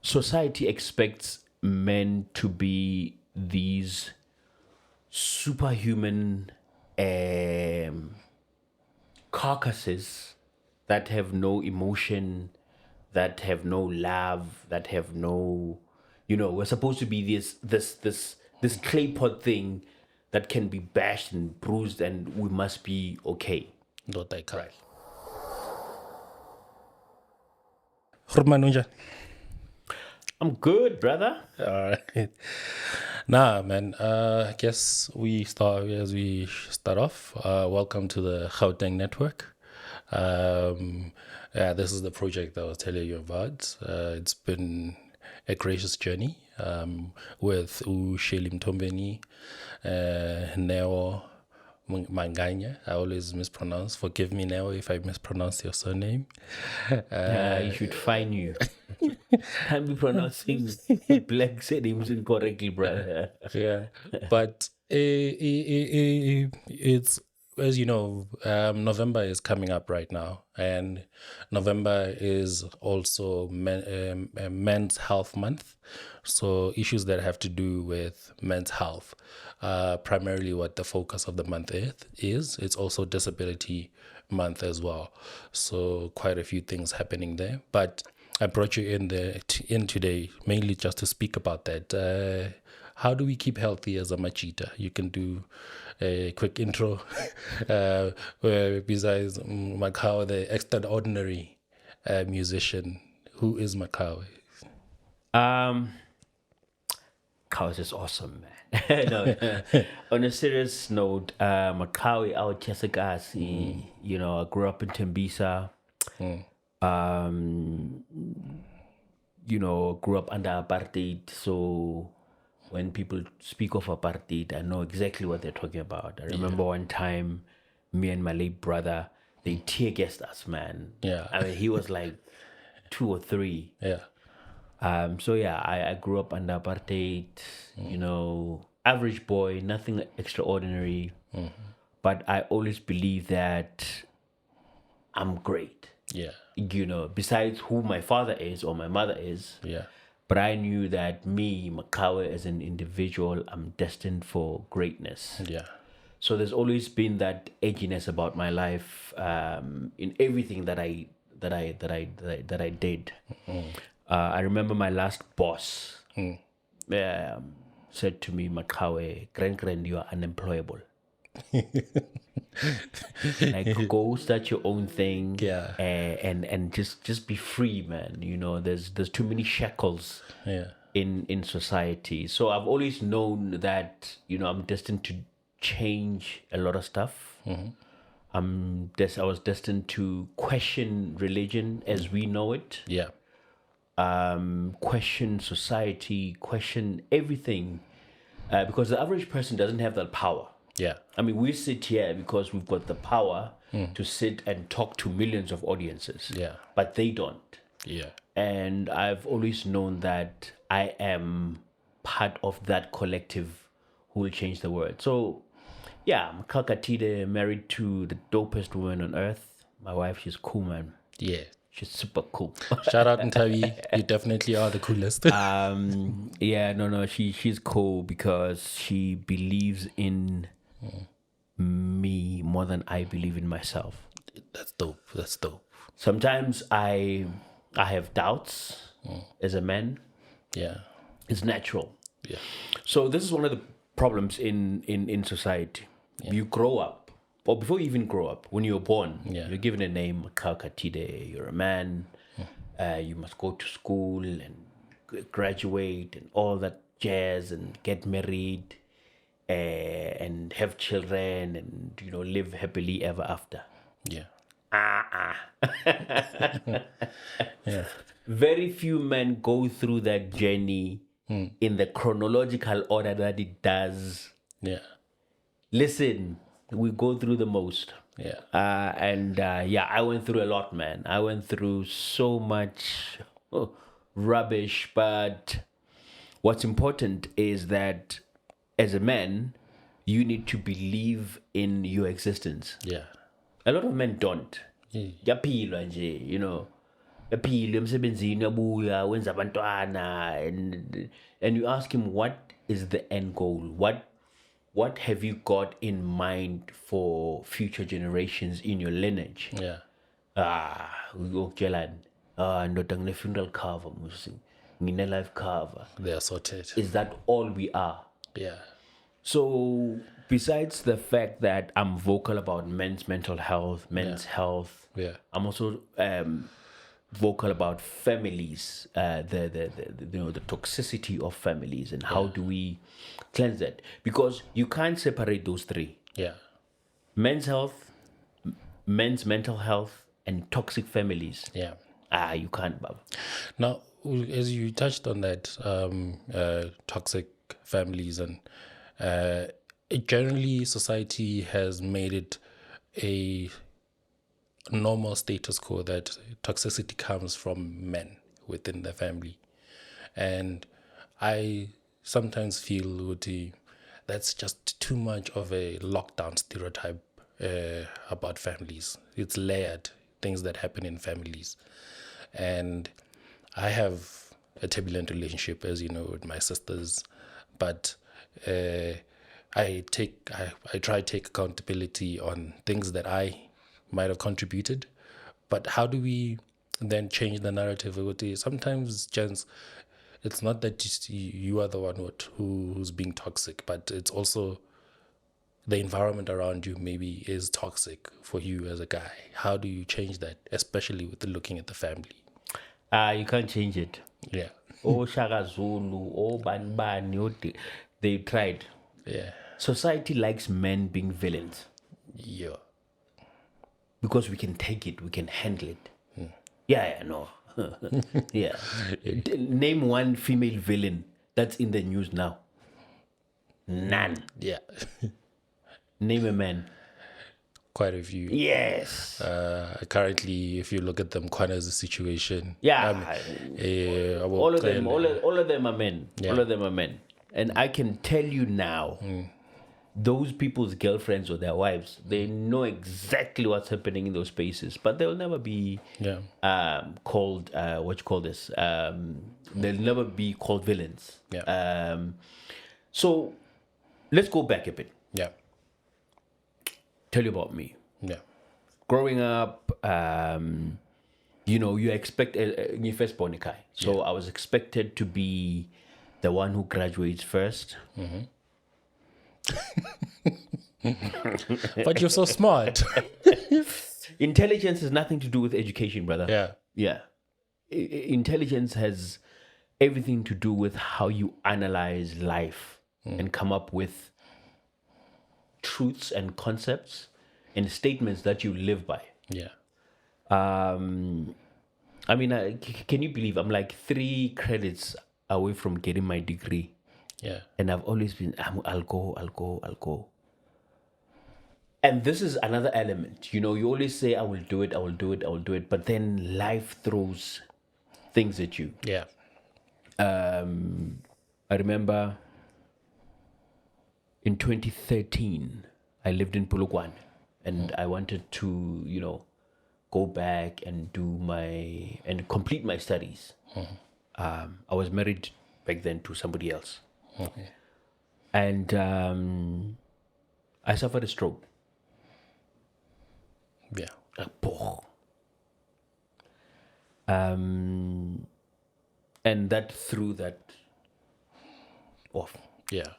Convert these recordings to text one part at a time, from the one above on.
society expects men to be these superhuman carcasses that have no emotion, that have no love, that have no, we're supposed to be this clay pot thing that can be bashed and bruised, and we must be okay. Not that kind. Right. Right. I'm good, brother. All right. Nah, man. I guess we start off. Welcome to the Gauteng network. Yeah, this is the project that I was telling you about. It's been a gracious journey with Sheli Mtombeni, Neo Manganya. I always mispronounce. Forgive me, Neo, if I mispronounce your surname. You should find you. Can't be pronouncing black names incorrectly, brother. Yeah, but it's, as you know, November is coming up right now, and November is also Men's Health Month. So issues that have to do with men's health, primarily what the focus of the month is. It's also Disability Month as well. So quite a few things happening there, but I brought you in today mainly just to speak about that. How do we keep healthy as a machita? You can do a quick intro. Besides Maqhawe, the extraordinary musician, who is Maqhawe? Maqhawe is awesome, man. No, on a serious note, Maqhawe out Chesekasi, I grew up in Tembisa. Grew up under apartheid, so when people speak of apartheid, I know exactly what they're talking about. I remember one time, me and my late brother, they tear gassed us, man. Yeah. I mean, he was like 2 or 3. Yeah. So yeah, I grew up under apartheid, average boy, nothing extraordinary. But I always believe that I'm great. Yeah. Besides who my father is or my mother is. Yeah. But I knew that me, Maqhawe, as an individual, I'm destined for greatness. Yeah. So there's always been that edginess about my life, in everything that I did. I remember my last boss said to me, Maqhawe, grand, you are unemployable. Like, go start your own thing, and just be free, man. There's too many shackles in society. So I've always known that I'm destined to change a lot of stuff. I was destined to question religion as we know it. Yeah. Question society, question everything, because the average person doesn't have that power. Yeah. I mean, we sit here because we've got the power to sit and talk to millions of audiences. Yeah. But they don't. Yeah. And I've always known that I am part of that collective who will change the world. So, yeah, Maqhawe Khathide, married to the dopest woman on earth. My wife, she's cool, man. Yeah. She's super cool. Shout out Ntavi. You definitely are the coolest. Yeah, no, she's cool because she believes in me more than I believe in myself. That's dope. Sometimes I have doubts as a man. Yeah. It's natural. Yeah. So this is one of the problems in society. You grow up, or before you even grow up, when you're born, you're given a name, Maqhawe Khathide. You're a man. You must go to school and graduate and all that jazz and get married and have children and live happily ever after. Yeah. Yeah. Very few men go through that journey in the chronological order that it does. Yeah. Listen, we go through the most. Yeah. I went through a lot, man. I went through so much rubbish, but what's important is that as a man, you need to believe in your existence. Yeah. A lot of men don't. Yeah. Yapilwa nje, ephile emsebenzini uyabuya wenza abantwana, and you ask him what is the end goal, what have you got in mind for future generations in your lineage? Ukutshelani, ndoda ngine funeral cover, ngine life cover. They are sorted. Is that all we are? Yeah. So besides the fact that I'm vocal about men's mental health, men's health, I'm also vocal about families, the toxicity of families, and how do we cleanse that? Because you can't separate those three. Yeah. Men's health, men's mental health, and toxic families. Yeah. You can't, Baba. Now, as you touched on that, toxic families, and generally society has made it a normal status quo that toxicity comes from men within the family. And I sometimes feel that's just too much of a lockdown stereotype about families. It's layered, things that happen in families. And I have a turbulent relationship, as you know, with my sisters, but I try to take accountability on things that I might have contributed. But how do we then change the narrative? Sometimes, gents, it's not that you are the one who's being toxic, but it's also the environment around you maybe is toxic for you as a guy. How do you change that, especially with looking at the family? You can't change it. Yeah. Oh, Shaka Zulu, oh, Bani, they tried. Yeah. Society likes men being villains. Yeah. Because we can take it, we can handle it. Yeah, no. Yeah. Name one female villain that's in the news now. None. Yeah. Name a man. Quite a few. Yes. Currently, if you look at them, Kwana's situation. Yeah. All of them are men. Yeah. All of them are men. And I can tell you now, those people's girlfriends or their wives, they know exactly what's happening in those spaces, but they'll never be called, they'll never be called villains. Yeah. So let's go back a bit. Yeah. Tell you about me. Yeah. Growing up, you expect first born Kai. So I was expected to be the one who graduates first. Mm-hmm. But you're so smart. Intelligence has nothing to do with education, brother. Yeah. Yeah. Intelligence has everything to do with how you analyze life and come up with truths and concepts and statements that you live by. Yeah. Can you believe I'm like 3 credits away from getting my degree? Yeah. And I've always been, I'll go. And this is another element. You always say, I will do it. But then life throws things at you. Yeah. I remember in 2013, I lived in Polokwane, and I wanted to, go back and complete my studies. I was married back then to somebody else. Okay. And I suffered a stroke. Yeah. And that threw that off. Yeah.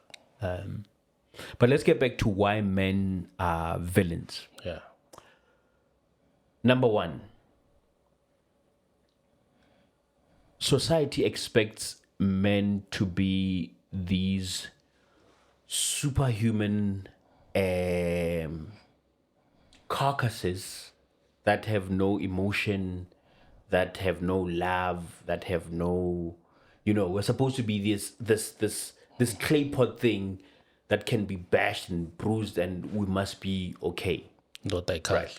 But let's get back to why men are villains. Yeah. Number 1, society expects men to be these superhuman carcasses that have no emotion, that have no love, that have no, we're supposed to be this clay pot thing that can be bashed and bruised, and we must be okay. Right.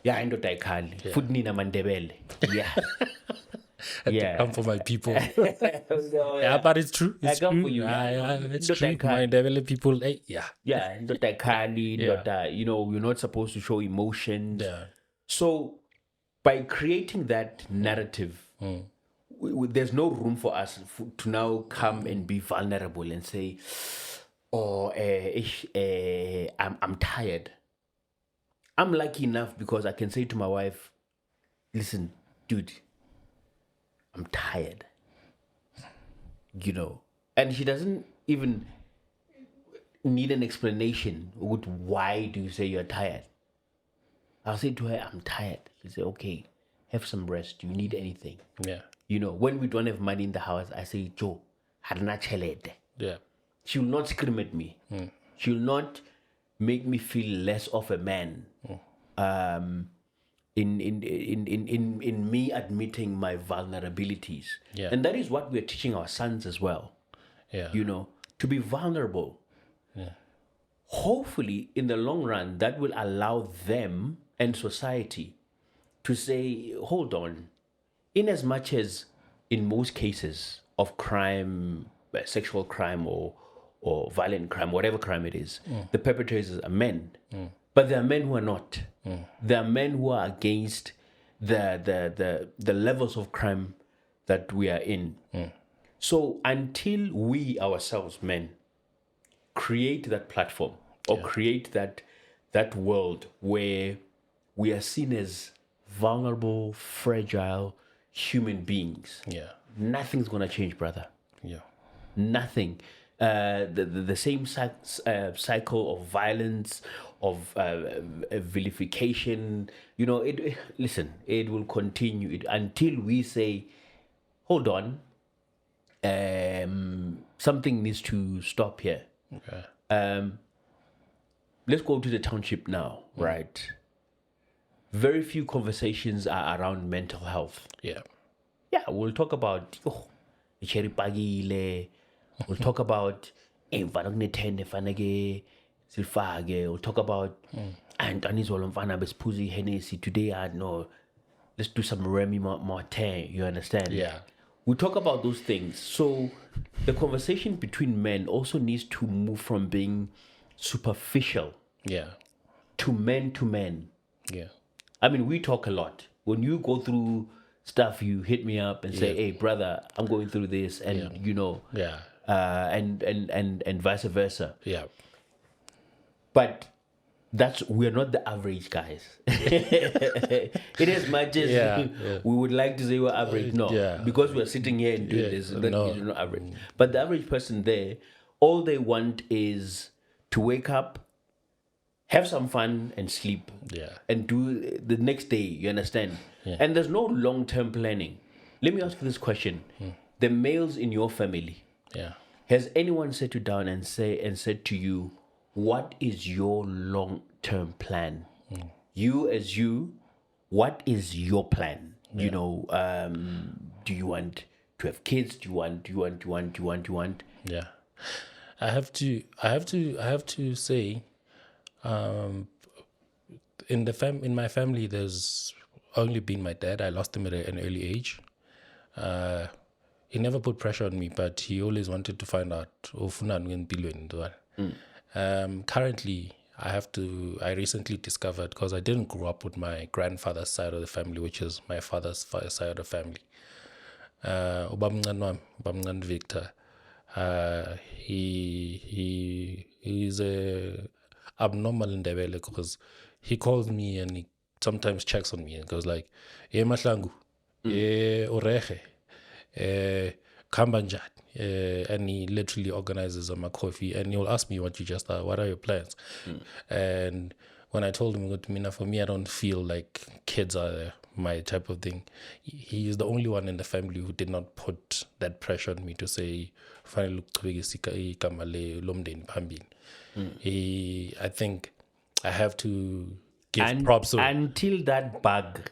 Yeah, Indotaikali. Food Nina Mandebele. Yeah. Yeah. Come for my people. Yeah, but it's true. It's come true. for you. It's true. My Ndebele people, yeah. Yeah, Indotaikali. You're not supposed to show emotions. Yeah. So, by creating that narrative, there's no room for us to now come and be vulnerable and say, "Oh, I'm tired." I'm lucky enough because I can say to my wife, "Listen, dude, I'm tired." And she doesn't even need an explanation with why do you say you're tired. I'll say to her, "I'm tired." She'll say, "Okay, have some rest. Do you need anything?" Yeah. When we don't have money in the house, I say, "Joe, harna chelete." Yeah. She will not scream at me. She will not make me feel less of a man. In me admitting my vulnerabilities. Yeah. And that is what we're teaching our sons as well. Yeah. To be vulnerable. Yeah. Hopefully, in the long run, that will allow them and society to say, hold on, in as much as in most cases of crime, sexual crime or violent crime, whatever crime it is, the perpetrators are men. But there are men who are not. There are men who are against the levels of crime that we are in. So until we ourselves, men, create that platform or create that world where we are seen as vulnerable, fragile human beings, nothing's gonna change, brother. Yeah. Nothing. The same cycle of violence, of vilification, it will continue until we say, hold on, something needs to stop here. Okay. Let's go to the township now, right? Very few conversations are around mental health. Yeah. Yeah, we'll talk about we'll talk about we'll talk about Hennessy today. I know, let's do some Remy Martin. You understand? Yeah. We talk about those things. So the conversation between men also needs to move from being superficial to men. Yeah. I mean, we talk a lot. When you go through stuff, you hit me up and say, "Hey, brother, I'm going through this," and and vice versa. Yeah. But we're not the average guys. In as much as we would like to say we're average, no, because we're sitting here and doing this, you're not average. But the average person there, all they want is to wake up, have some fun, and sleep. And do the next day. You understand? And there's no long-term planning. Let me ask you this question: the males in your family, has anyone sat you down and said to you, what is your long-term plan? You as you, what is your plan? Do you want to have kids? Do you want? Yeah. I have to say, in my family, there's only been my dad. I lost him at an early age. He never put pressure on me, but he always wanted to find out. Currently, I recently discovered, because I didn't grow up with my grandfather's side of the family, which is my father's side of the family. Ubamngan Victor, he's a abnormal in Ndebele, because he calls me and he sometimes checks on me and goes like, Mahlangu, Oreje, Kambanjat. And he literally organizes a Maqhawe, and he'll ask me what are your plans? And when I told him, for me, I don't feel like kids are my type of thing. He is the only one in the family who did not put that pressure on me to say, I think I have to give props to until that bug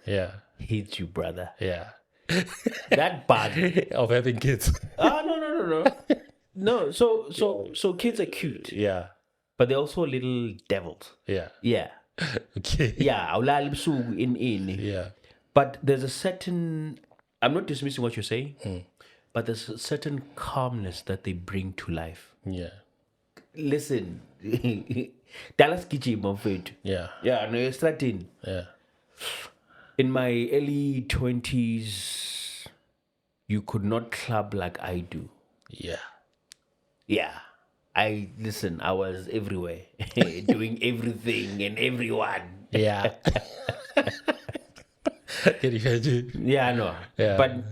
hits you, brother. Yeah. That bug of having kids. No. So kids are cute. Yeah. But they're also little devils. Yeah. Yeah. Okay. Yeah. Yeah. But there's a certain, I'm not dismissing what you're saying, but there's a certain calmness that they bring to life. Yeah. Listen. Dallas Kichi, my friend. Yeah. Yeah, no, you're starting. Yeah. In my early 20s, you could not club like I do. Yeah. Yeah. I was everywhere, doing everything and everyone. Yeah. Can you imagine? Yeah, I know. Yeah. But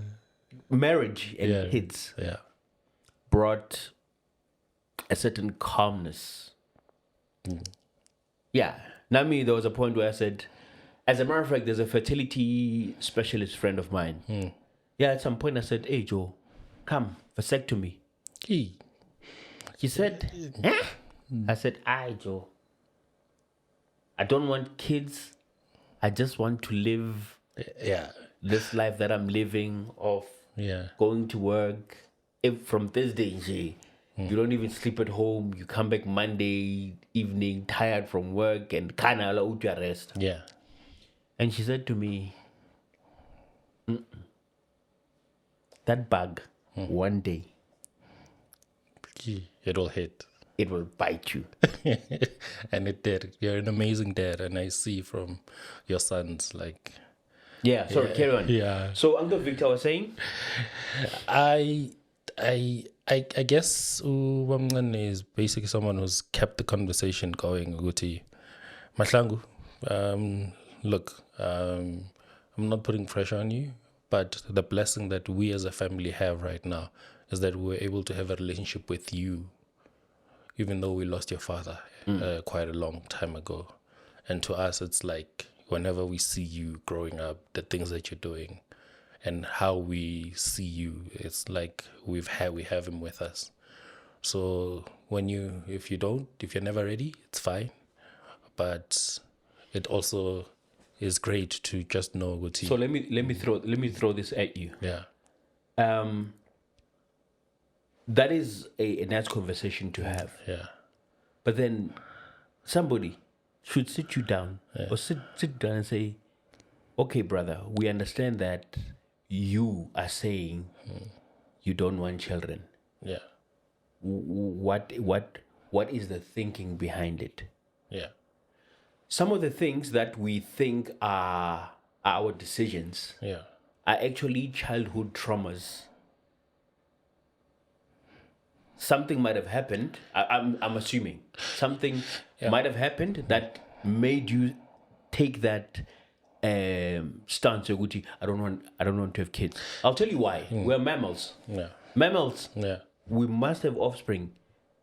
marriage and Yeah. kids Yeah. brought a certain calmness. Yeah. Nami, there was a point where I said, as a matter of fact, there's a fertility specialist friend of mine. Yeah, at some point I said, hey, Joe, come, vasectomy. Hey. He said, huh? I said, aye, Joe. I don't want kids. I just want to live Yeah. this life that I'm living of Yeah. going to work. If from Thursday, you don't even sleep at home. You come back Monday evening, tired from work, and kind of allow to rest. Yeah. And she said to me, that bug, one day, It'll hit. it will bite you. And it did. You're an amazing dad, and I see from your sons, like, Yeah, sorry, carry on. yeah. So Uncle Victor was saying, I guess Wamngane is basically someone who's kept the conversation going. Guti, Mahlangu, look, I'm not putting pressure on you, but the blessing that we as a family have right now is that we're able to have a relationship with you, even though we lost your father quite a long time ago. And to us, it's like whenever we see you growing up, the things that you're doing, and how we see you, it's like we have him with us. So if you're never ready, it's fine. But it also is great to just know what he. so let me throw this at you. Yeah. That is a nice conversation to have. Yeah. But then somebody should sit you down or sit down and say, okay, brother, we understand that you are saying you don't want children. Yeah. What is the thinking behind it? Yeah. Some of the things that we think are our decisions Yeah. are actually childhood traumas. Something might have happened. I'm assuming something might have happened that made you take that stance. Guti, I don't want to have kids. I'll tell you why. We're mammals. Yeah. Mammals. Yeah. We must have offspring.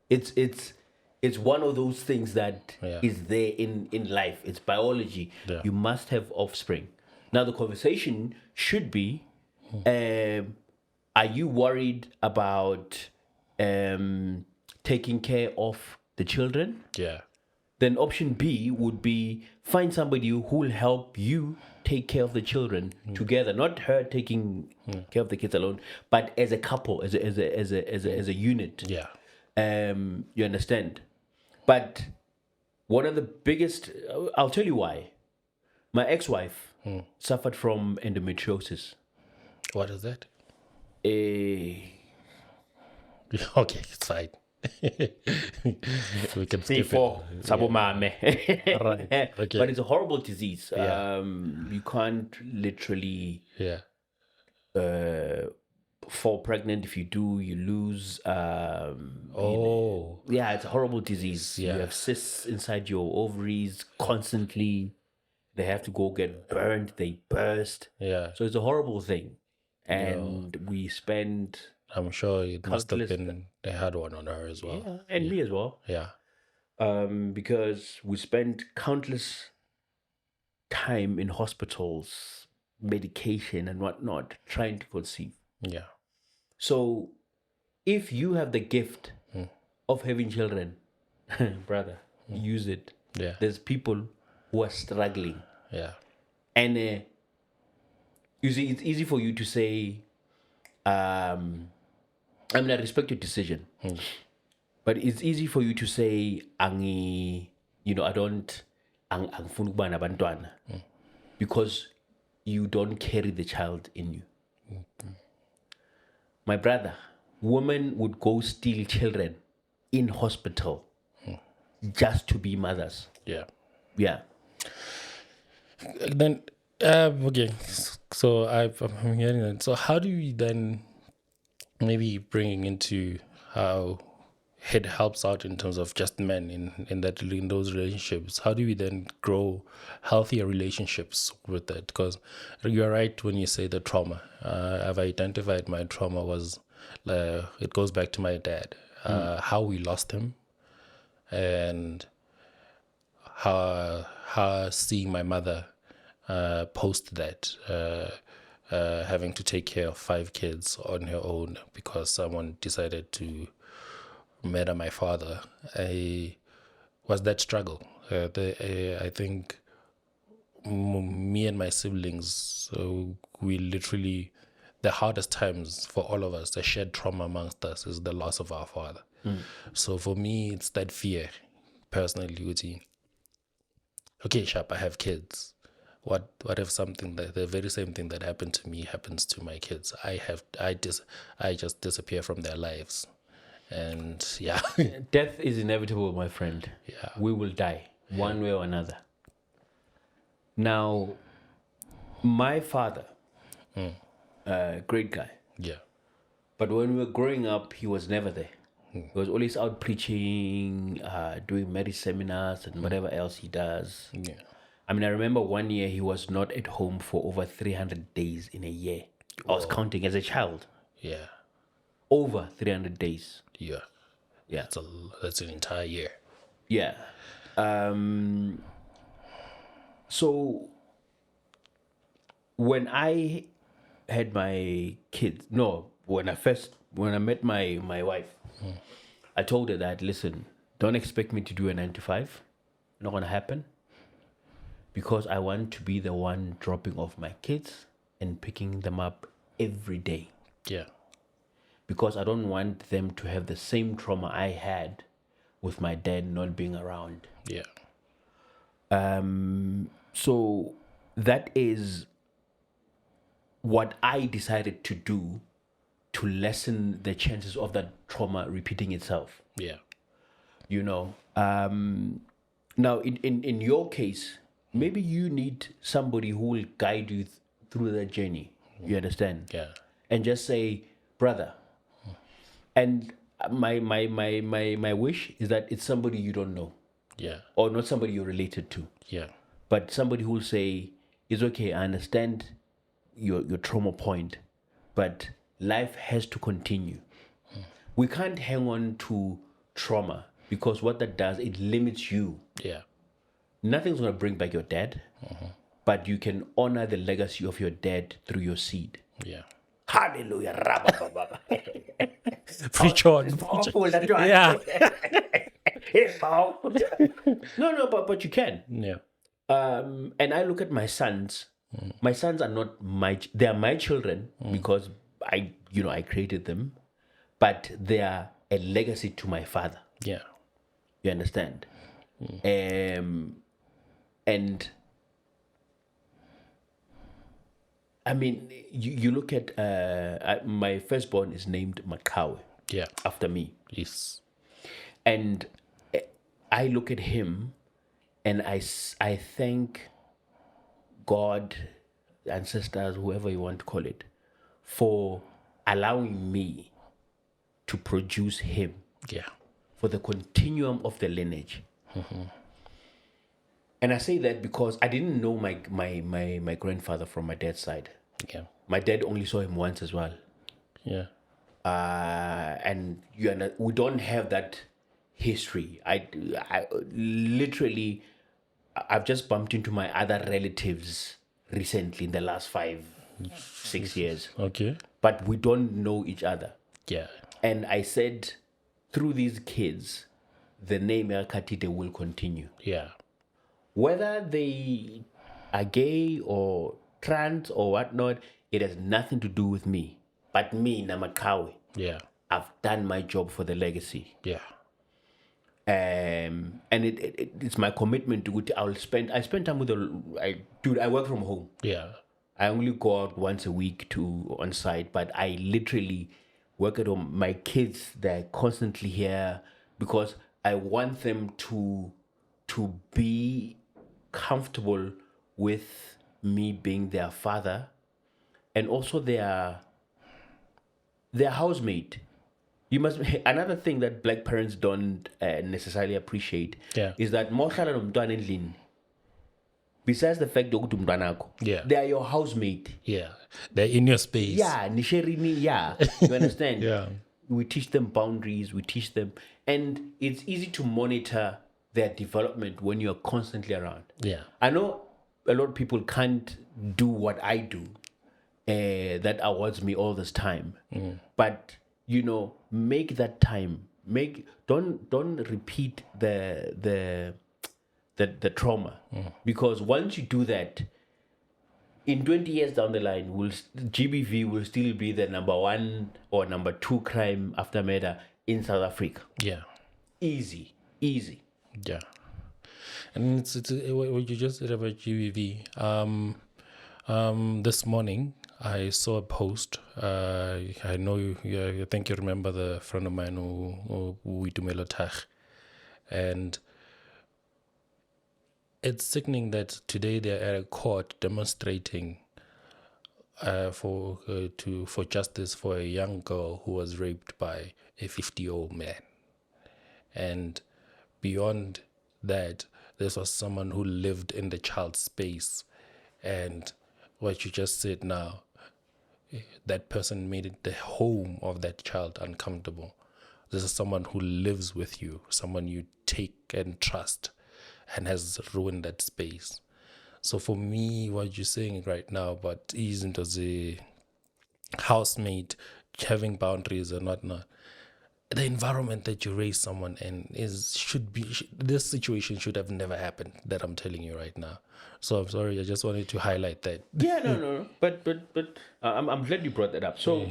It's one of those things that is there in life. It's biology. Yeah. You must have offspring. Now the conversation should be: are you worried about taking care of the children? Yeah. Then option B would be find somebody who will help you take care of the children together, not her taking care of the kids alone, but as a couple, as a unit. Yeah. You understand? But one of the biggest, I'll tell you why. My ex-wife suffered from endometriosis. What is that? Eh, Okay, it's fine. We can skip C4, sabomame. Right, okay. But it's a horrible disease. Yeah. You can't literally it. fall pregnant. If you do, you lose. Oh. Yeah, it's a horrible disease. Yeah. You have cysts inside your ovaries constantly. They have to go get burned. They burst. Yeah. So it's a horrible thing. And we spend... I'm sure it must have Countless- been a hard one on her as well. Yeah, and me as well. Yeah. Because we spent countless time in hospitals, medication and whatnot, trying to conceive. Yeah. So if you have the gift of having children, brother, use it. Yeah. There's people who are struggling. Yeah. And you see, it's easy for you to say, I mean, I respect your decision. But it's easy for you to say, I don't, because you don't carry the child in you. My brother, women would go steal children in hospital just to be mothers. Yeah. Yeah. Then Okay, so I'm hearing that. So how do you then maybe bringing into how it helps out in terms of just men in those relationships? How do we then grow healthier relationships with that? Because you're right when you say the trauma. I've identified my trauma was it goes back to my dad. How we lost him, and how seeing my mother post that, having to take care of 5 kids on her own because someone decided to murder my father. I was that struggle. I think me and my siblings, we literally, the hardest times for all of us, the shared trauma amongst us is the loss of our father. So for me, it's that fear, personally, Uti. Okay, Sharp, I have kids. What if something that the very same thing that happened to me happens to my kids? I just disappear from their lives. And yeah. Death is inevitable, my friend. Yeah. We will die one way or another. Now, my father, great guy. Yeah. But when we were growing up, he was never there. He was always out preaching, doing marriage seminars and whatever else he does. Yeah. I mean, I remember one year he was not at home for over 300 days in a year. I was counting as a child. Yeah. Over 300 days. Yeah. Yeah. That's an entire year. Yeah. So when I had my kids, when I met my wife, I told her that, listen, don't expect me to do a 9 to 5. Not going to happen. Because I want to be the one dropping off my kids and picking them up every day. Yeah. Because I don't want them to have the same trauma I had with my dad not being around. Yeah. So that is what I decided to do to lessen the chances of that trauma repeating itself. Yeah. You know, now in your case, maybe you need somebody who will guide you through that journey. You understand? Yeah. And just say, brother. And my wish is that it's somebody you don't know. Yeah. Or not somebody you're related to. Yeah. But somebody who will say, it's okay, I understand your trauma point, but life has to continue. We can't hang on to trauma because what that does, it limits you. Yeah. Nothing's going to bring back your dad, but you can honor the legacy of your dad through your seed. Yeah. Hallelujah. Preach on. It's powerful, that one. Yeah. It's powerful. No, but you can. Yeah. And I look at my sons. My sons are not they are my children because I created them, but they are a legacy to my father. Yeah. You understand? And I mean, you look at my firstborn is named Maqhawe. Yeah. After me. Yes. And I look at him and I thank God, ancestors, whoever you want to call it, for allowing me to produce him. Yeah. For the continuum of the lineage. And I say that because I didn't know my grandfather from my dad's side. Yeah. My dad only saw him once as well. Yeah. And we don't have that history. I literally, I've just bumped into my other relatives recently in the last 5-6 years. Okay. But we don't know each other. Yeah. And I said, through these kids, the name Khathide will continue. Yeah. Whether they are gay or trans or whatnot, it has nothing to do with me. But me, Maqhawe, Yeah. I've done my job for the legacy. Yeah. And it's my commitment to it. I spend time with I work from home. Yeah. I only go out once a week on site, but I literally work at home. My kids, they're constantly here because I want them to be comfortable with me being their father and also their housemate. You must another thing that black parents don't necessarily appreciate is that besides the fact that they are your housemate. Yeah, they're in your space. Yeah, you understand? Yeah. We teach them boundaries, we teach them, and it's easy to monitor their development when you're constantly around. Yeah. I know a lot of people can't do what I do, that awards me all this time. But make that time. Don't repeat the trauma, because once you do that, in 20 years down the line, GBV will still be the number 1 or number 2 crime after murder in South Africa. Yeah. Easy. Yeah. And it's what you just said about GBV. This morning I saw a post. I know you. I think you remember the friend of mine who Itumelo Tag, and it's sickening that today they're at a court demonstrating for justice for a young girl who was raped by a 50-year-old man. And beyond that, this was someone who lived in the child's space. And what you just said now, that person made it the home of that child uncomfortable. This is someone who lives with you, someone you take and trust, and has ruined that space. So for me, what you're saying right now about isn't as a housemate, having boundaries and whatnot, the environment that you raise someone in this situation should have never happened, that I'm telling you right now. So I'm sorry, I just wanted to highlight that. Yeah, no. But I'm glad you brought that up. So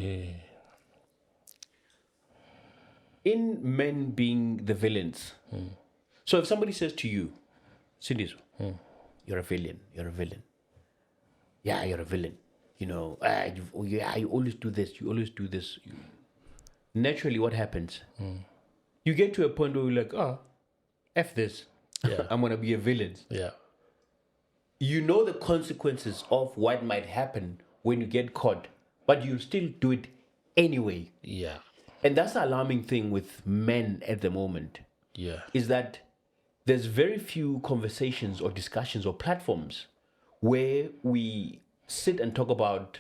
in men being the villains, so if somebody says to you, Cindy, you're a villain. Yeah, you're a villain. You always do this. Naturally, what happens? You get to a point where you're like, F this. Yeah. I'm going to be a villain. Yeah. You know the consequences of what might happen when you get caught, but you still do it anyway. Yeah. And that's the alarming thing with men at the moment. Yeah. Is that there's very few conversations or discussions or platforms where we sit and talk about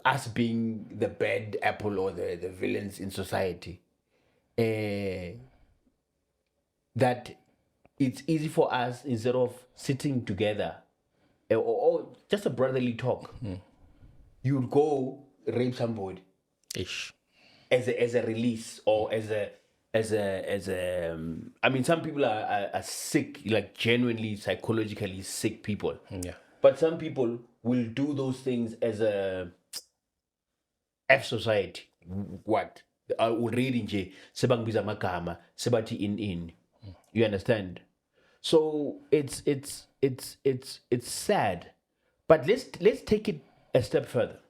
us being the bad apple or the villains in society. That it's easy for us, instead of sitting together or just a brotherly talk, you would go rape somebody as a release, or as a I mean, some people are sick, like genuinely psychologically sick people. Yeah. But some people will do those things as a F society. What? Reading J Sebangbiza Makama, Sebati in. You understand? So it's sad. But let's take it a step further.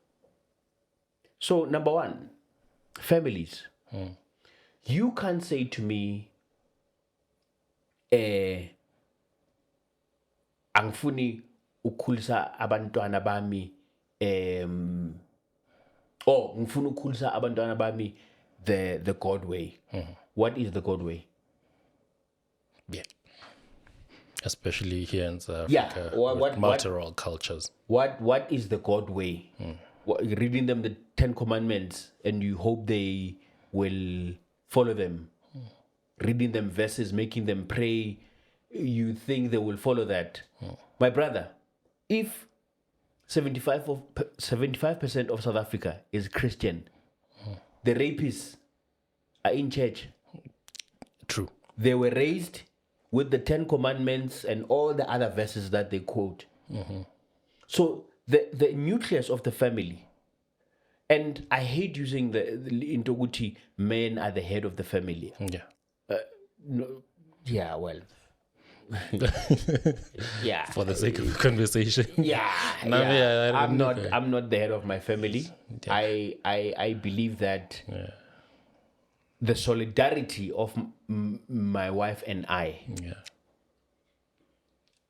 So number 1, families. You can't say to me, angifuni ukukhulisa abantwana bami ngifuna ukukhulisa abantwana bami the God way. What is the God way? Yeah. Especially here in South Africa, with multiple cultures. What is the God way? Reading them the 10 commandments and you hope they will follow them. Reading them verses, making them pray, you think they will follow that. My brother, if 75% of South Africa is Christian, the rapists are in church. True. They were raised with the 10 commandments and all the other verses that they quote. So the nucleus of the family, and I hate using the Intoguti, men are the head of the family. Yeah. Yeah, well. Yeah. For the sake of the conversation. I'm not the head of my family. Yeah. I believe that the solidarity of my wife and I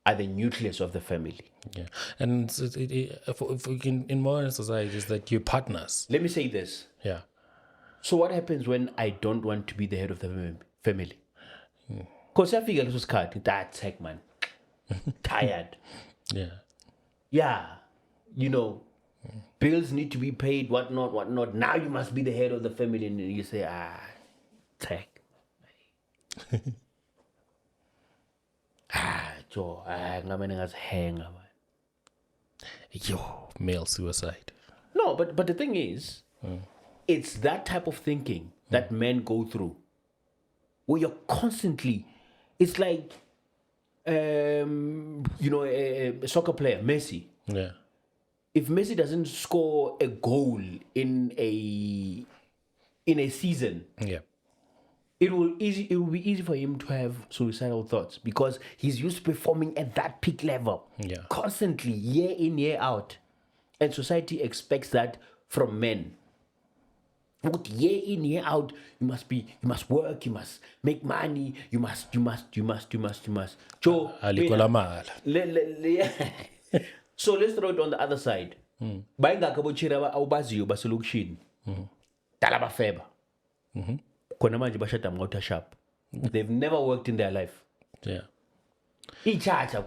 are the nucleus of the family. Yeah. And if we can, in modern society, is that you're partners. Let me say this. Yeah. So what happens when I don't want to be the head of the family? Because I figure this card, that's heck, man. Tired. Yeah. Yeah. You know, bills need to be paid, whatnot. Now you must be the head of the family. And you say, tech. Joe, hang. Yo, male suicide. No, but the thing is, it's that type of thinking that men go through, where you're constantly, it's like, a soccer player, Messi. Yeah. If Messi doesn't score a goal in a season, Yeah. it will be easy for him to have suicidal thoughts because he's used to performing at that peak level, constantly, year in, year out, and society expects that from men. Year in, year out, you must work, you must make money, you must. So, so let's throw it on the other side. Bayingakabochira awubaziyo baselokishini. Dala bafeba. Khona manje bashada ngotha sharp. They've never worked in their life. Yeah. Ichacha,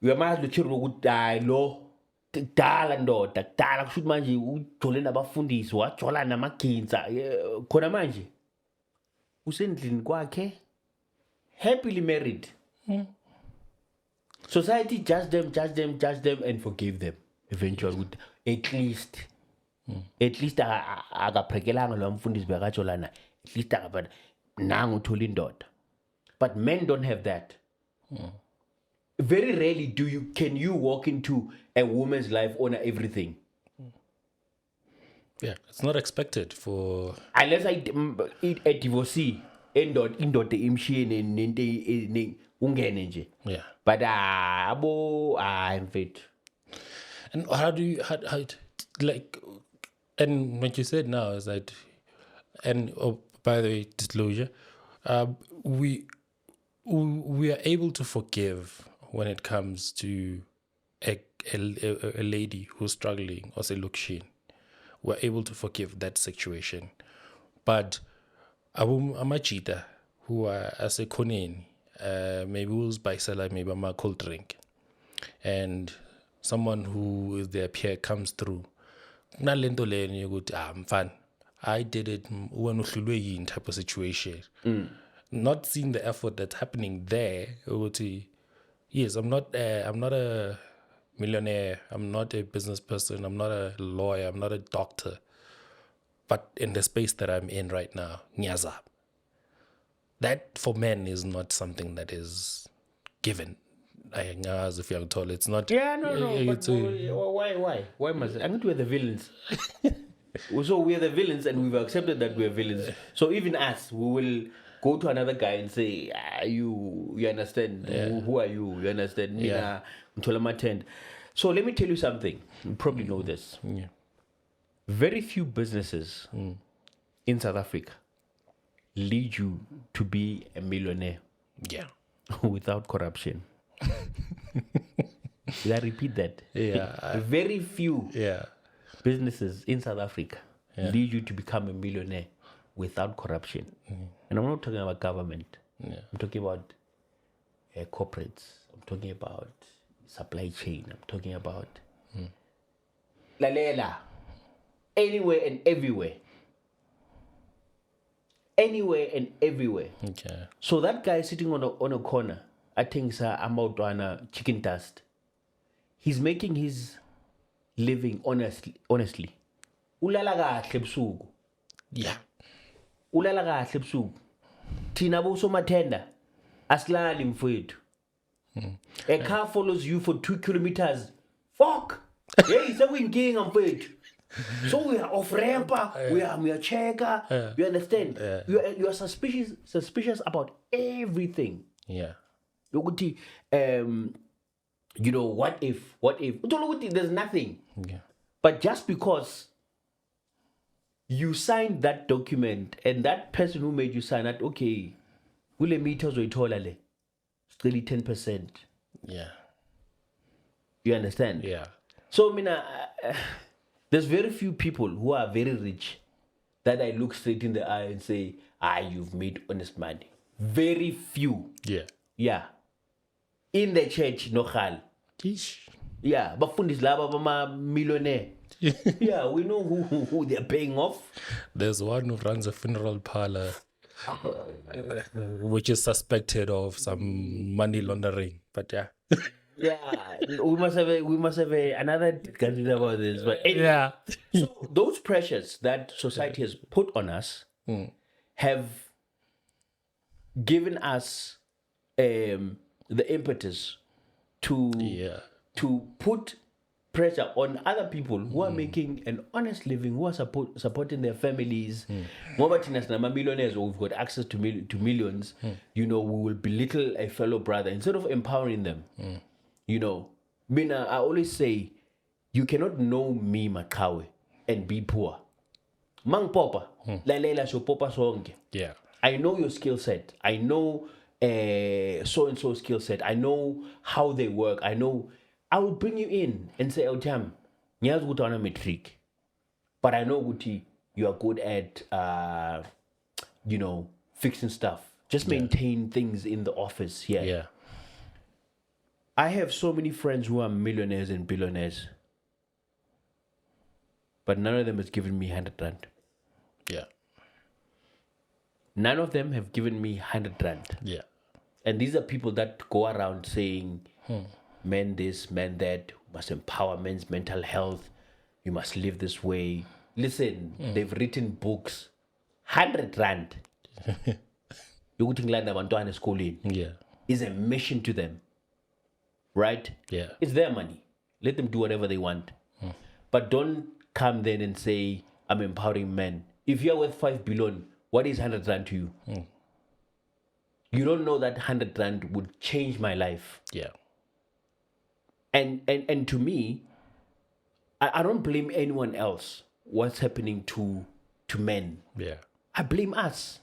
uyamazi lochiro ukuthi hayi lo kudala ndoda kudala kushuthi manje ujole nabafundisi wajola namaginza khona manje usendlini kwakhe happily married. Society judge them and forgive them eventually. At least akaphekelanga lo mfundisi bekajolana, at least akabana nangu uthola indoda. But men don't have that. Very rarely can you walk into a woman's life, honor everything. Yeah, it's not expected for... Unless a divorcee, indoda imshiyene ungene nje. Yeah. But I'm fit. And how do you, like, and what you said now is that, and by the way, disclosure, we are able to forgive when it comes to a lady who's struggling or say lokshin. We're able to forgive that situation. But amachita who are as a konen, maybe who's by sala, maybe a cold drink, and someone who is their peer comes through. I'm fine. I did it in type of situation. Not seeing the effort that's happening there. Yes, I'm not a millionaire. I'm not a business person. I'm not a lawyer. I'm not a doctor. But in the space that I'm in right now, nyaza. That for men is not something that is given. As if you're told, it's not. Yeah, no. But why? Why must I think we're the villains? So we're the villains, and we've accepted that we're villains. So even us, we will go to another guy and say, you understand? Yeah. Who are you? You understand? Yeah. So let me tell you something. You probably know this. Yeah. Very few businesses in South Africa lead you to be a millionaire. Yeah. Without corruption. Did I repeat that? Yeah. Very few businesses in South Africa lead you to become a millionaire without corruption. And I'm not talking about government. I'm talking about corporates. I'm talking about supply chain. I'm talking about Lalela. Anywhere and everywhere. Anywhere and everywhere. Okay. So that guy sitting on a corner, I think I'm out on chicken dust. He's making his living honestly. Ulala kahle ebusuku. Yeah. Ulala kahle ebusuku. Thina bosomathenda asilali mfowethu. A car follows you for 2 kilometers. Fuck. Hey, sekuyinkinga mfowethu. So we are off ramper, we are checker. You understand? You are suspicious about everything. Yeah. What if? There's nothing. Yeah. But just because you signed that document and that person who made you sign that, okay, ule meters we told really 10%. Yeah. You understand? Yeah. So, there's very few people who are very rich that I look straight in the eye and say, you've made honest money. Very few. Yeah. Yeah. In the church, no hal. Yeesh. Yeah. But fundis laba bama millionaire. Yeah, we know who they're paying off. There's one who runs a funeral parlor, which is suspected of some money laundering. But yeah. Yeah, we must have another discussion about this. But anyway, Yeah. so those pressures that society has put on us have given us the impetus to put pressure on other people who are making an honest living, who are supporting their families. Millionaires, or we've got access to millions. We will belittle a fellow brother instead of empowering them. I always say, you cannot know me, Maqhawe, and be poor. Mang popa, lalela so popa sonke. Yeah. I know your skill set. I know so-and-so skill set. I know how they work. I will bring you in and say, Jam, niyaz gutana metric. But I know Guti, you are good at, fixing stuff. Just maintain things in the office here. Yeah. I have so many friends who are millionaires and billionaires, but none of them has given me 100 rand. Yeah. None of them have given me 100 rand. Yeah. And these are people that go around saying, men this, men that, must empower men's mental health. You must live this way. Listen, they've written books. 100 rand. Yeah. Is a mission to them. Right? Yeah. It's their money. Let them do whatever they want. But don't come then and say, I'm empowering men. If you're worth 5 billion, what is 100 rand to you? You don't know that 100 rand would change my life. Yeah. And to me, I don't blame anyone else what's happening to men. Yeah. I blame us.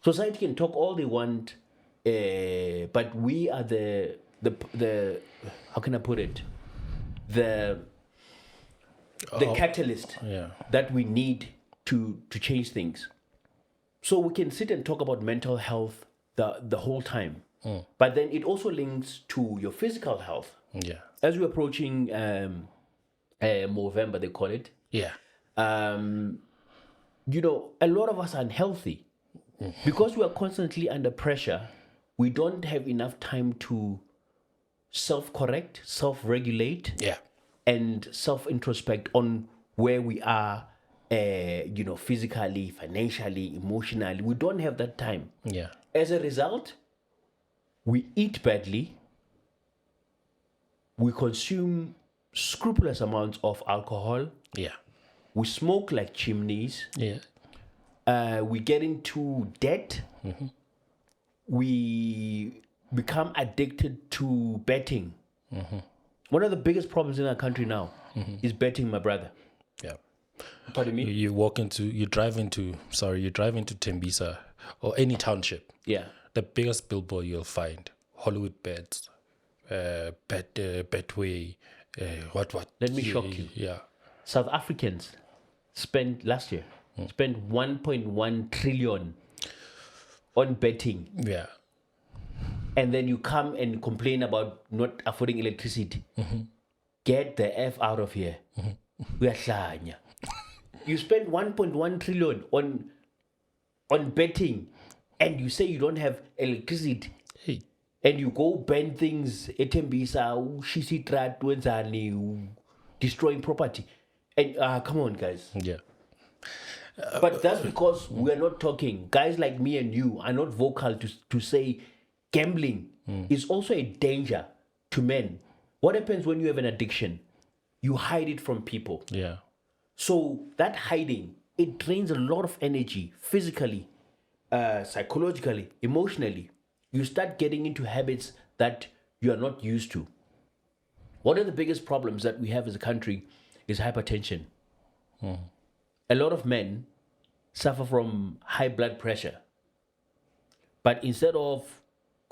Society can talk all they want, but we are the how can I put it? The catalyst that we need to change things. So we can sit and talk about mental health the whole time. But then it also links to your physical health. Yeah. As we're approaching November, they call it. Yeah. A lot of us are unhealthy. Because we are constantly under pressure, we don't have enough time to self-correct, self-regulate, and self-introspect on where we are, physically, financially, emotionally. We don't have that time. Yeah. As a result, we eat badly. We consume scrupulous amounts of alcohol. Yeah. We smoke like chimneys. Yeah. We get into debt. We become addicted to betting. One of the biggest problems in our country now is betting, my brother. Yeah. Pardon me? You drive into Tembisa or any township. Yeah. The biggest billboard you'll find, Hollywood Bets, Betway, what? Let me shock you. Yeah. South Africans spent 1.1 trillion on betting. Yeah. And then you come and complain about not affording electricity. Get the F out of here. We are hlanya. You spend 1.1 trillion on betting, and you say you don't have electricity. Hey. And you go ban things, etembisa, shisitrat, wenzani, destroying property. And come on, guys. Yeah. But that's because we're not talking. Guys like me and you are not vocal to say gambling is also a danger to men. What happens when you have an addiction? You hide it from people. Yeah. So that hiding, it drains a lot of energy physically, psychologically, emotionally. You start getting into habits that you are not used to. One of the biggest problems that we have as a country is hypertension. A lot of men suffer from high blood pressure. But instead of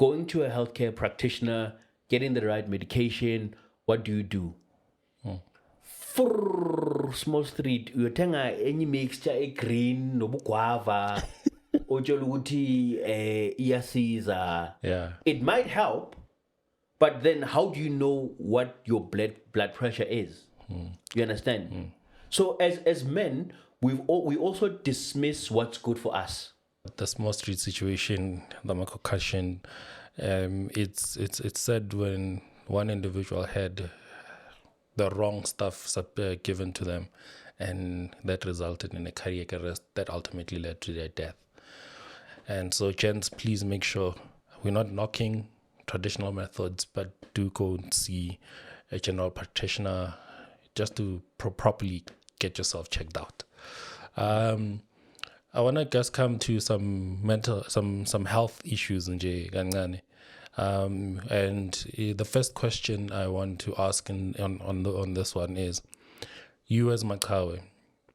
going to a healthcare practitioner, getting the right medication, what do? For small street, uyothenga any mixture a green nobuguava, ojoluti iyasiza. Yeah. It might help, but then how do you know what your blood pressure is? You understand? So as men, we also dismiss what's good for us. The small street situation, the concussion, it's said when one individual had the wrong stuff given to them, and that resulted in a cardiac arrest that ultimately led to their death. And so, gents, please make sure we're not knocking traditional methods, but do go and see a general practitioner just to properly get yourself checked out. I want to just come to some health issues in Gauteng. And the first question I want to ask on this one is, you as Maqhawe,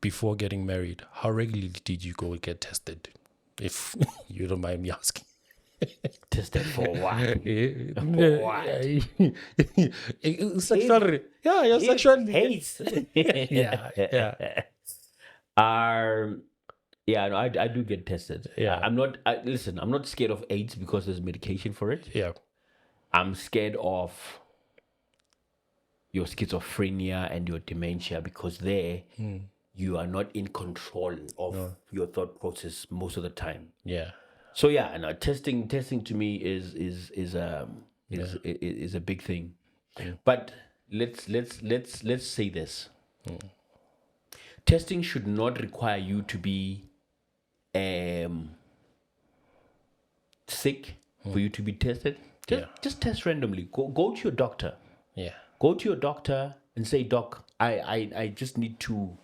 before getting married, how regularly did you go get tested? If you don't mind me asking. Tested for what? Sexual. Yeah, your sexual. Hates. Yeah. Yeah, no, I do get tested. Yeah. I'm not scared of AIDS because there's medication for it. Yeah. I'm scared of your schizophrenia and your dementia because there you are not in control of your thought process most of the time. Yeah. So yeah, no, testing to me is a big thing. But let's say this. Testing should not require you to be sick for you to be tested. Just test randomly. Go to your doctor. Yeah. Go to your doctor and say, Doc, I just need to,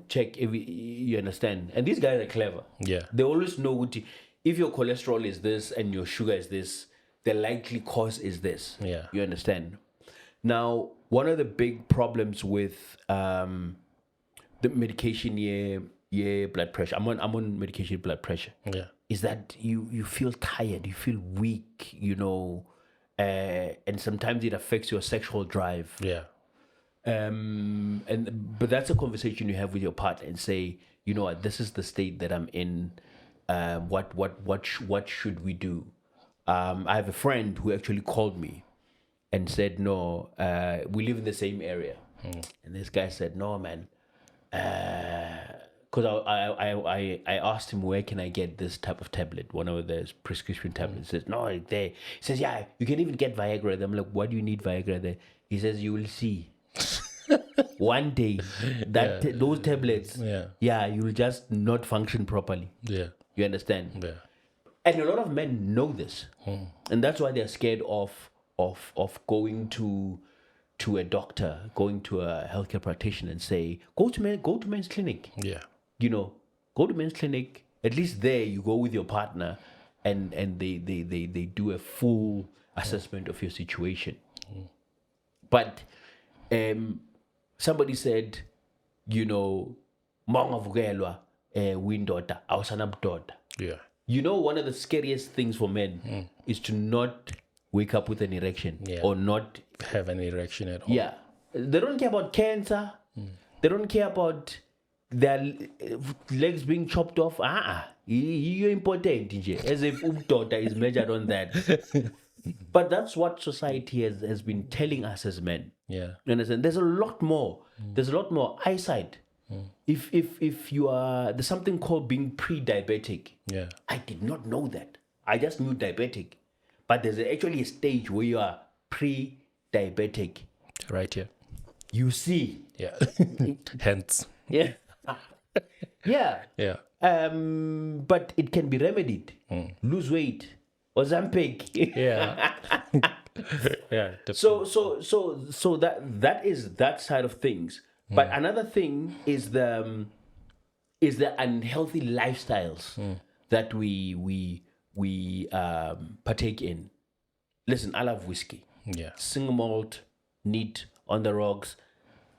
check. You understand? And these guys are clever. Yeah. They always know if your cholesterol is this and your sugar is this, the likely cause is this. Yeah. You understand? Now, one of the big problems with the medication, blood pressure. I'm on medication blood pressure. Yeah. Is that you feel tired, you feel weak, and sometimes it affects your sexual drive. Yeah. But that's a conversation you have with your partner and say, you know what, this is the state that I'm in. What should we do? I have a friend who actually called me and said, no, we live in the same area. And this guy said, no, man. Because I asked him, where can I get this type of tablet, one of those prescription tablets? He says, no, it's there. He says, yeah, you can even get Viagra. I'm like, why do you need Viagra there? He says, you will see. One day, those tablets, you will just not function properly. Yeah. You understand? Yeah. And a lot of men know this. And that's why they're scared of going to a doctor, going to a healthcare practitioner and say, go to men's clinic. Yeah. Go to men's clinic. At least there you go with your partner and they do a full assessment of your situation. But somebody said, Monga vugelwa windota, awusanabdoda. Yeah. One of the scariest things for men is to not wake up with an erection or not have an erection at all. Yeah. They don't care about cancer. They don't care about their legs being chopped off. You're important, as if daughter is measured on that. But that's what society has been telling us as men. Yeah. You understand? There's a lot more. There's a lot more eyesight. If you are, there's something called being pre-diabetic. Yeah. I did not know that. I just knew diabetic. But there's actually a stage where you are pre-diabetic. Right here. You see. Yeah. Hence. Yeah. Yeah. Yeah. But it can be remedied. Lose weight. Ozempic. Yeah. Yeah. Definitely. So that is that side of things. But another thing is the unhealthy lifestyles that we partake in. Listen, I love whiskey. Yeah. Single malt, neat, on the rocks.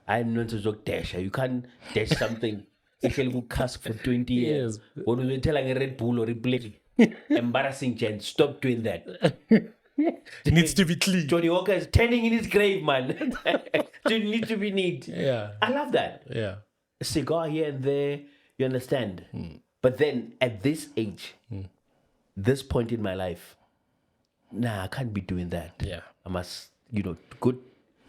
I'm not a dasher. You can't dash something. Actually, will cask for 20 years. What will you tell like a Red Bull or a Blake? Embarrassing, Jen. Stop doing that. It needs to be clean. Johnny Walker is turning in his grave, man. It needs to be neat. Yeah. I love that. Yeah. A cigar here and there, you understand? But then at this age, this point in my life, I can't be doing that. Yeah. I must,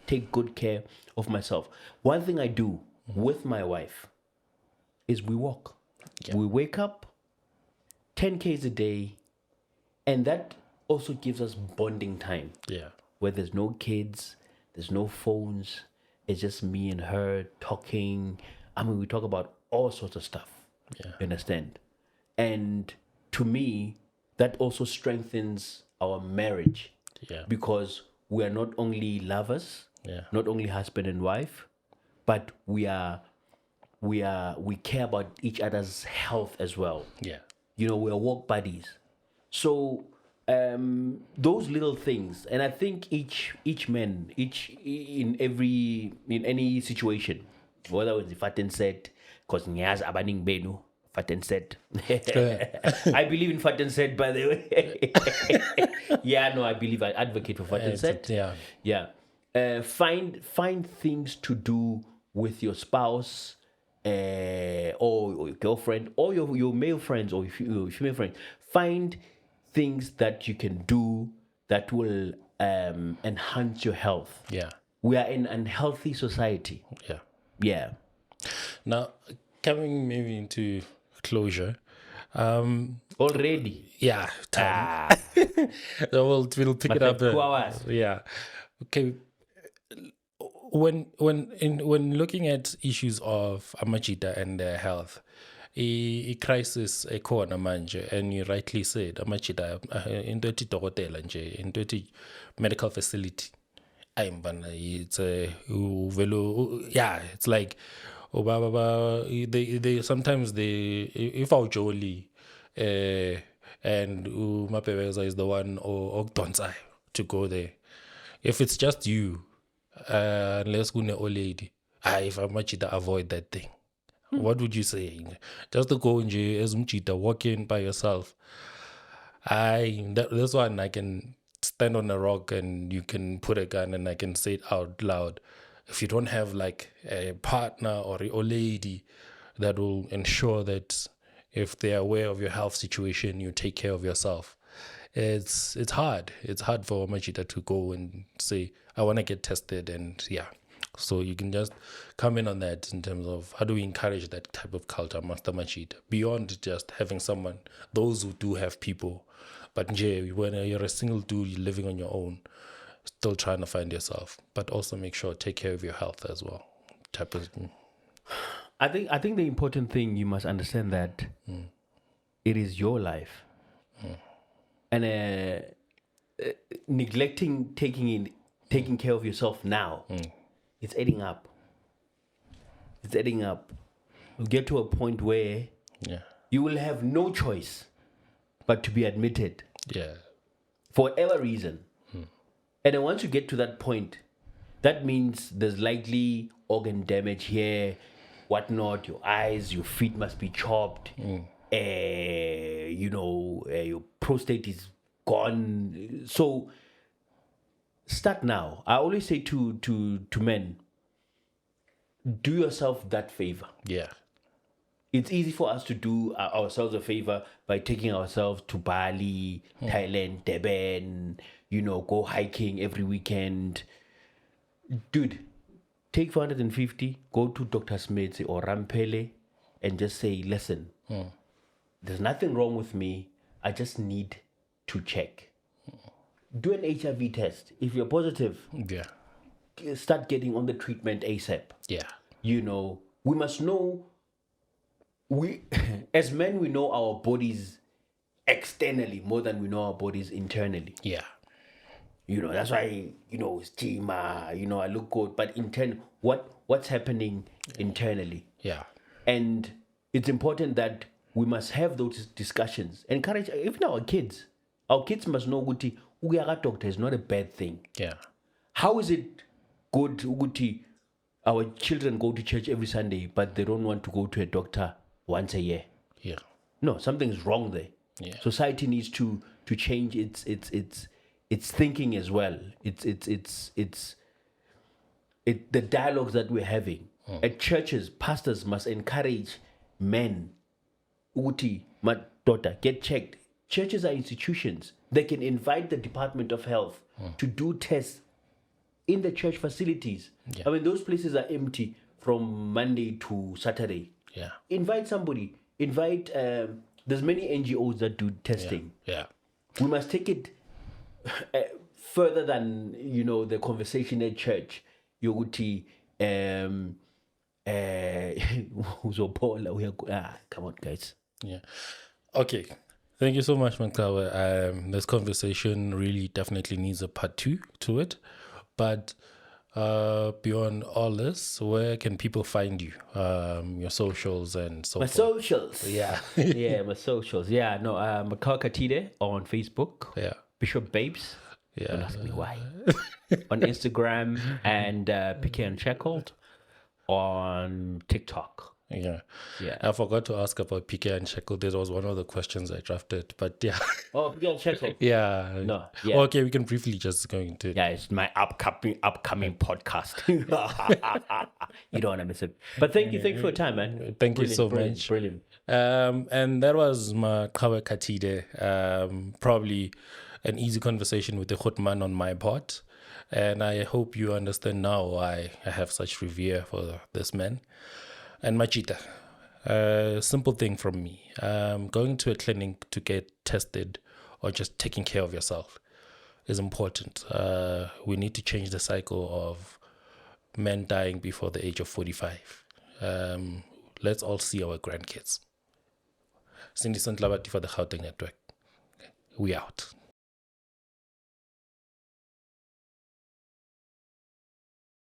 take good care of myself. One thing I do with my wife is we walk. Yeah. We wake up 10 Ks a day, and that also gives us bonding time. Yeah. Where there's no kids, there's no phones, it's just me and her talking. I mean, we talk about all sorts of stuff. Yeah. You understand? And to me, that also strengthens our marriage. Yeah. Because we are not only lovers, not only husband and wife, but we care about each other's health as well. Yeah. We are walk buddies. So those little things, and I think each man, in any situation, whether it's fat and set, because nyaz abaning benu, fat and set. I believe in fat and set, by the way. I advocate for fat and set. Yeah. Find things to do with your spouse, or your girlfriend, or your male friends, or your female friends. Find things that you can do that will enhance your health. Yeah. We are in an unhealthy society. Yeah. Yeah. Now, coming maybe into closure. Already? Yeah. Time. So we'll pick it up. 2 hours. Yeah. Okay. When looking at issues of amajita and their health, a crisis ekhona manje, and you rightly said amajita into a dokotela nje, into a medical facility. It's it's like they sometimes if our jolly and Mapeveza is the one or Ogdonsai to go there. If it's just you, unless you're an old lady, if I'm machita, avoid that thing. What would you say? Just to go as machita, walk in by yourself. This one I can stand on a rock and you can put a gun and I can say it out loud. If you don't have like a partner or a old lady that will ensure that if they're aware of your health situation, you take care of yourself. It's hard. It's hard for Machita to go and say, I want to get tested, and so you can just come in on that in terms of how do we encourage that type of culture amongst the Machita beyond just having someone, those who do have people. But when you're a single dude living on your own, still trying to find yourself, but also make sure take care of your health as well. I think the important thing, you must understand that it is your life, and neglecting taking care of yourself now, it's adding up. It's adding up. You'll get to a point where you will have no choice but to be admitted. Yeah. For whatever reason. And then once you get to that point, that means there's likely organ damage here, whatnot. Your eyes, your feet must be chopped. Your prostate is gone. So start now. I always say to men, do yourself that favor. Yeah. It's easy for us to do ourselves a favor by taking ourselves to Bali, Thailand, Durban, go hiking every weekend. Dude, take 450, go to Dr. Smith or Rampele and just say, listen, there's nothing wrong with me. I just need to check. Do an HIV test. If you're positive, start getting on the treatment ASAP. Yeah. We must know. As men, we know our bodies externally more than we know our bodies internally. Yeah. That's why, it's Jima, I look good. But what's happening internally? Yeah. And it's important that we must have those discussions. Encourage even our kids. Our kids must know Uguti, Ugiaga doctor is not a bad thing. Yeah. How is it good, Uguti, our children go to church every Sunday, but they don't want to go to a doctor once a year? Yeah. No, something's wrong there. Yeah. Society needs to change its thinking as well. The dialogues that we're having at churches. Pastors must encourage men. Uti, my daughter, get checked. Churches are institutions. They can invite the Department of Health to do tests in the church facilities. Yeah. I mean, those places are empty from Monday to Saturday. Yeah. Invite somebody. Invite. There's many NGOs that do testing. Yeah. We must take it further than the conversation at church. Yoguti, come on, guys. Yeah. Okay. Thank you so much, Maqhawe. This conversation really definitely needs a part 2 to it. But beyond all this, where can people find you? Your socials and so forth. Socials. Yeah. Yeah, my socials. Yeah, no, Maqhawe Khathide on Facebook. Yeah. Bishop Babes. Yeah. Don't ask me why. On Instagram and PK Unshackled on TikTok. Yeah. Yeah. I forgot to ask about PK Unshackled. That was one of the questions I drafted. But yeah. Oh, PK Unshackled. Yeah. No. Yeah. Okay, we can briefly just go into it. Yeah, it's my upcoming podcast. You don't want to miss it. But thank you for your time, man. Thank you so much. Brilliant. And that was Maqhawe Khathide. Probably an easy conversation with the Khutman on my part. And I hope you understand now why I have such revere for this man. And Machita, simple thing from me. Going to a clinic to get tested or just taking care of yourself is important. We need to change the cycle of men dying before the age of 45. Let's all see our grandkids. Cindy Santlabati for the Gauteng Network. We out.